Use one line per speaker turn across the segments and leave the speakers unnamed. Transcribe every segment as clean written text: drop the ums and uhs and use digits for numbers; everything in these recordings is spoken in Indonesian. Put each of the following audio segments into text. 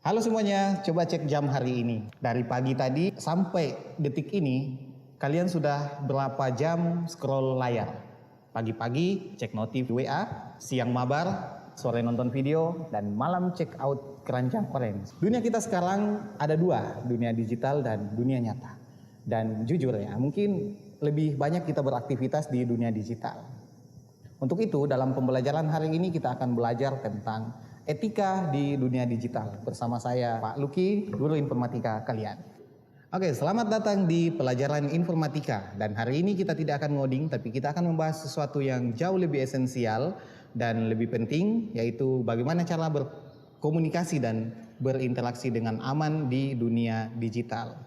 Halo semuanya, coba cek jam hari ini. Dari pagi tadi sampai detik ini, kalian sudah berapa jam scroll layar? Pagi-pagi cek notif WA, siang mabar, sore nonton video, dan malam check out keranjang orange. Dunia kita sekarang ada dua, dunia digital dan dunia nyata. Dan jujur ya, mungkin lebih banyak kita beraktivitas di dunia digital. Untuk itu, dalam pembelajaran hari ini kita akan belajar tentang etika di dunia digital bersama saya, Pak Luki, guru informatika kalian. Oke, selamat datang di pelajaran informatika. Dan hari ini kita tidak akan ngoding, tapi kita akan membahas sesuatu yang jauh lebih esensial dan lebih penting, yaitu bagaimana cara berkomunikasi dan berinteraksi dengan aman di dunia digital.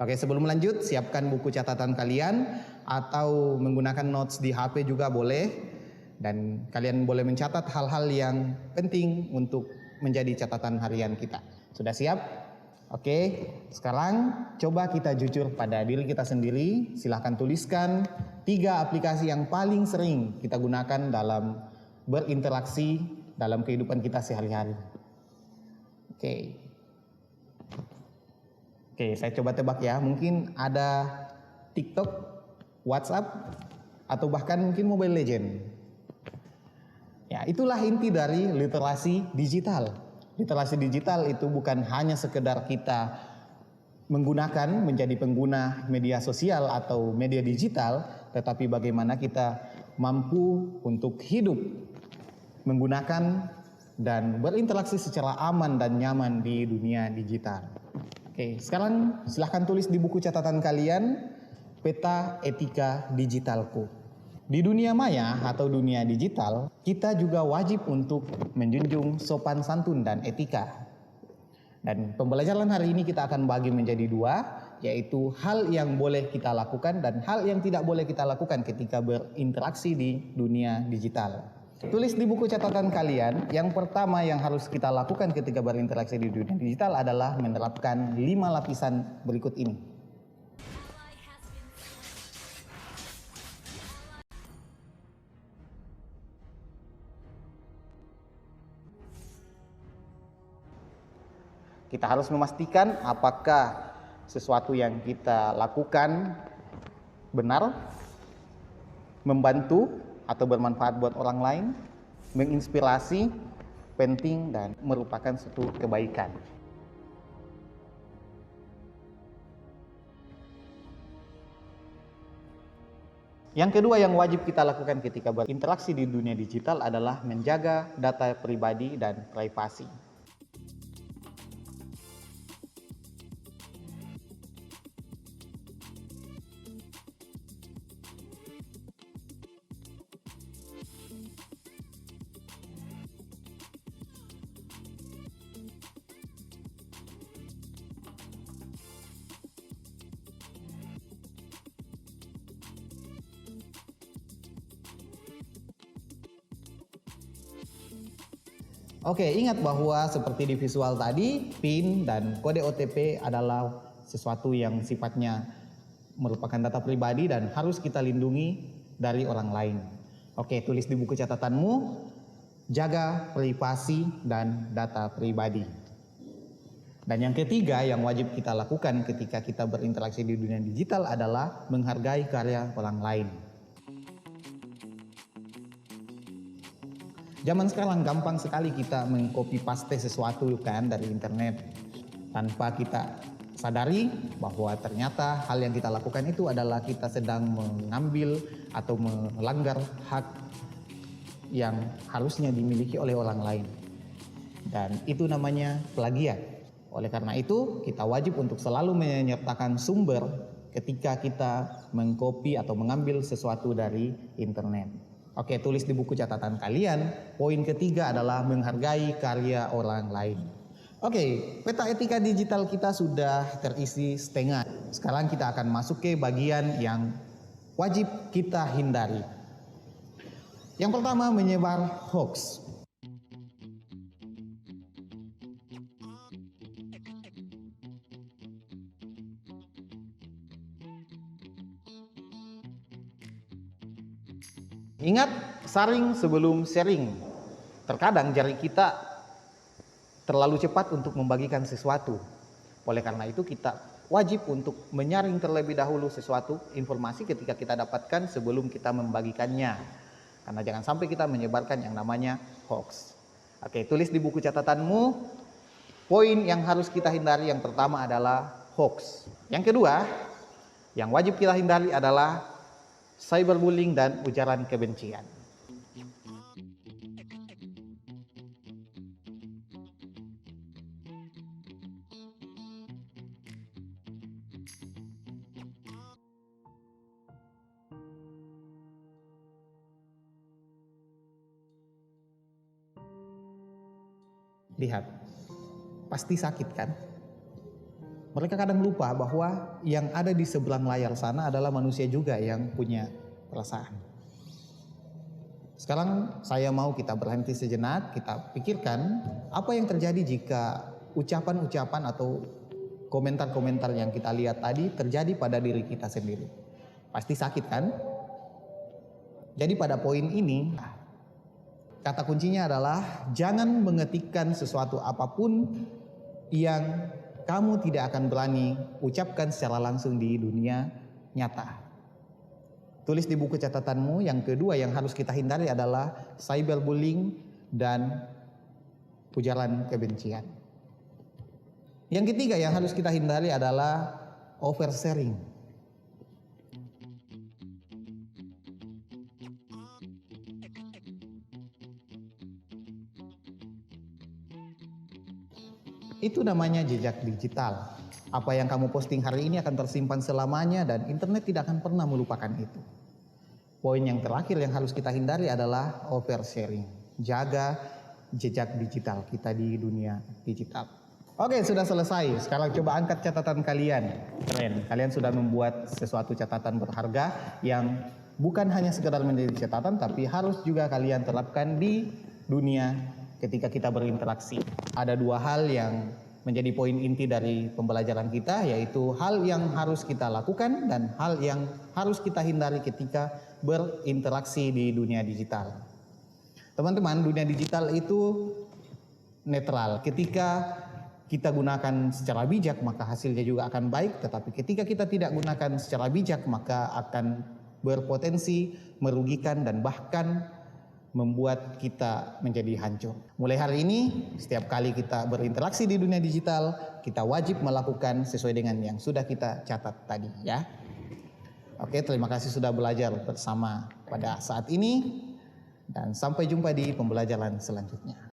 Oke, sebelum lanjut, siapkan buku catatan kalian atau menggunakan notes di HP juga boleh. Dan kalian boleh mencatat hal-hal yang penting untuk menjadi catatan harian kita. Sudah siap? Oke, sekarang coba kita jujur pada diri kita sendiri. Silahkan tuliskan 3 aplikasi yang paling sering kita gunakan dalam berinteraksi dalam kehidupan kita sehari-hari. Oke, saya coba tebak ya. Mungkin ada TikTok, WhatsApp, atau bahkan mungkin Mobile Legends. Ya, itulah inti dari literasi digital. Literasi digital itu bukan hanya sekedar kita menggunakan menjadi pengguna media sosial atau media digital, tetapi bagaimana kita mampu untuk hidup menggunakan dan berinteraksi secara aman dan nyaman di dunia digital. Oke, sekarang silahkan tulis di buku catatan kalian peta etika digitalku. Di dunia maya atau dunia digital, kita juga wajib untuk menjunjung sopan santun dan etika. Dan pembelajaran hari ini kita akan bagi menjadi 2, yaitu hal yang boleh kita lakukan dan hal yang tidak boleh kita lakukan ketika berinteraksi di dunia digital. Tulis di buku catatan kalian, yang pertama yang harus kita lakukan ketika berinteraksi di dunia digital adalah menerapkan 5 lapisan berikut ini. Kita harus memastikan apakah sesuatu yang kita lakukan benar, membantu atau bermanfaat buat orang lain, menginspirasi, penting, dan merupakan suatu kebaikan. Yang kedua yang wajib kita lakukan ketika berinteraksi di dunia digital adalah menjaga data pribadi dan privasi. Oke, ingat bahwa seperti di visual tadi, PIN dan kode OTP adalah sesuatu yang sifatnya merupakan data pribadi dan harus kita lindungi dari orang lain. Oke, tulis di buku catatanmu, jaga privasi dan data pribadi. Dan yang ketiga yang wajib kita lakukan ketika kita berinteraksi di dunia digital adalah menghargai karya orang lain. Zaman sekarang gampang sekali kita mengcopy paste sesuatu kan dari internet tanpa kita sadari bahwa ternyata hal yang kita lakukan itu adalah kita sedang mengambil atau melanggar hak yang harusnya dimiliki oleh orang lain. Dan itu namanya plagiat. Oleh karena itu, kita wajib untuk selalu menyertakan sumber ketika kita mengcopy atau mengambil sesuatu dari internet. Oke, tulis di buku catatan kalian, poin ketiga adalah menghargai karya orang lain. Oke, peta etika digital kita sudah terisi setengah. Sekarang kita akan masuk ke bagian yang wajib kita hindari. Yang pertama, menyebar hoax. Ingat, saring sebelum sharing. Terkadang jari kita terlalu cepat untuk membagikan sesuatu. Oleh karena itu kita wajib untuk menyaring terlebih dahulu sesuatu informasi ketika kita dapatkan sebelum kita membagikannya. Karena jangan sampai kita menyebarkan yang namanya hoax. Oke, tulis di buku catatanmu poin yang harus kita hindari. Yang pertama adalah hoax. Yang kedua, yang wajib kita hindari adalah cyberbullying dan ujaran kebencian. Lihat, pasti sakit kan? Mereka kadang lupa bahwa yang ada di seberang layar sana adalah manusia juga yang punya perasaan. Sekarang saya mau kita berhenti sejenak, kita pikirkan apa yang terjadi jika ucapan-ucapan atau komentar-komentar yang kita lihat tadi terjadi pada diri kita sendiri. Pasti sakit kan? Jadi pada poin ini, kata kuncinya adalah jangan mengetikkan sesuatu apapun yang kamu tidak akan berani ucapkan secara langsung di dunia nyata. Tulis di buku catatanmu. Yang kedua yang harus kita hindari adalah cyberbullying dan ujaran kebencian. Yang ketiga yang harus kita hindari adalah oversharing. Itu namanya jejak digital. Apa yang kamu posting hari ini akan tersimpan selamanya dan internet tidak akan pernah melupakan itu. Poin yang terakhir yang harus kita hindari adalah oversharing. Jaga jejak digital kita di dunia digital. Oke, sudah selesai. Sekarang coba angkat catatan kalian. Keren, kalian sudah membuat sesuatu catatan berharga yang bukan hanya sekedar menjadi catatan, tapi harus juga kalian terapkan di dunia ketika kita berinteraksi. Ada dua hal yang menjadi poin inti dari pembelajaran kita, yaitu hal yang harus kita lakukan dan hal yang harus kita hindari ketika berinteraksi di dunia digital. Teman-teman, dunia digital itu netral. Ketika kita gunakan secara bijak, maka hasilnya juga akan baik. Tetapi ketika kita tidak gunakan secara bijak, maka akan berpotensi merugikan dan bahkan membuat kita menjadi hancur. Mulai hari ini, setiap kali kita berinteraksi di dunia digital, kita wajib melakukan sesuai dengan yang sudah kita catat tadi, ya. Oke, terima kasih sudah belajar bersama pada saat ini, dan sampai jumpa di pembelajaran selanjutnya.